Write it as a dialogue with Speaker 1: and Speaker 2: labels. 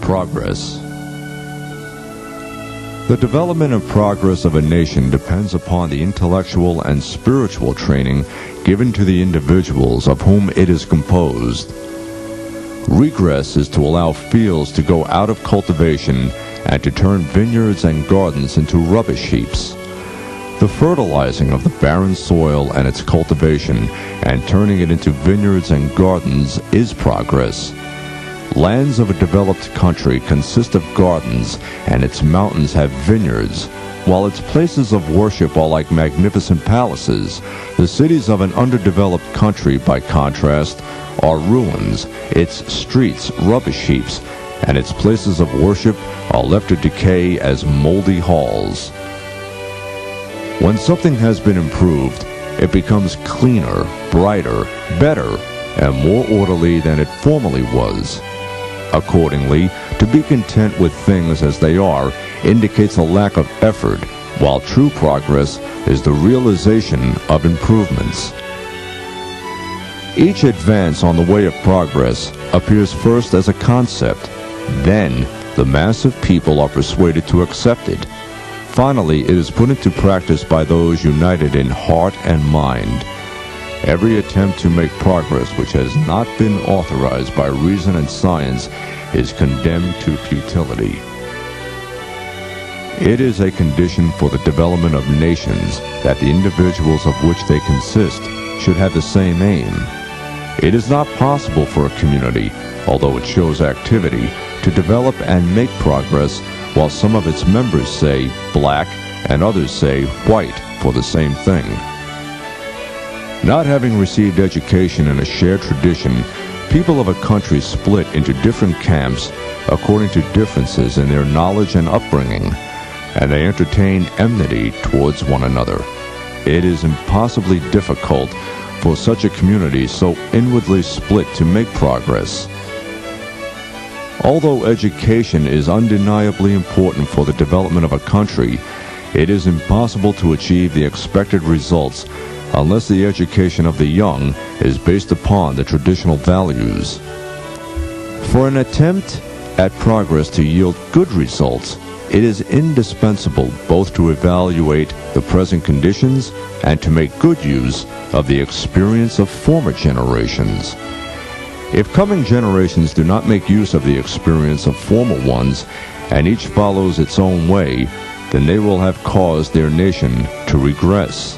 Speaker 1: Progress. The development and progress of a nation depends upon the intellectual and spiritual training given to the individuals of whom it is composed. Regress is to allow fields to go out of cultivation and to turn vineyards and gardens into rubbish heaps. The fertilizing of the barren soil and its cultivation and turning it into vineyards and gardens is progress. Lands of a developed country consist of gardens, and its mountains have vineyards, while its places of worship are like magnificent palaces. The cities of an underdeveloped country, by contrast, are ruins, its streets rubbish heaps, and its places of worship are left to decay as moldy halls. When something has been improved, it becomes cleaner, brighter, better, and more orderly than it formerly was. Accordingly, to be content with things as they are indicates a lack of effort, while true progress is the realization of improvements. Each advance on the way of progress appears first as a concept. Then, the mass of people are persuaded to accept it. Finally, it is put into practice by those united in heart and mind. Every attempt to make progress which has not been authorized by reason and science is condemned to futility. It is a condition for the development of nations that the individuals of which they consist should have the same aim. It is not possible for a community, although it shows activity, to develop and make progress while some of its members say black and others say white for the same thing. Not having received education in a shared tradition, people of a country split into different camps according to differences in their knowledge and upbringing, and they entertain enmity towards one another. It is impossibly difficult for such a community so inwardly split to make progress. Although education is undeniably important for the development of a country, it is impossible to achieve the expected results unless the education of the young is based upon the traditional values. For an attempt at progress to yield good results, it is indispensable both to evaluate the present conditions and to make good use of the experience of former generations. If coming generations do not make use of the experience of former ones, and each follows its own way, then they will have caused their nation to regress.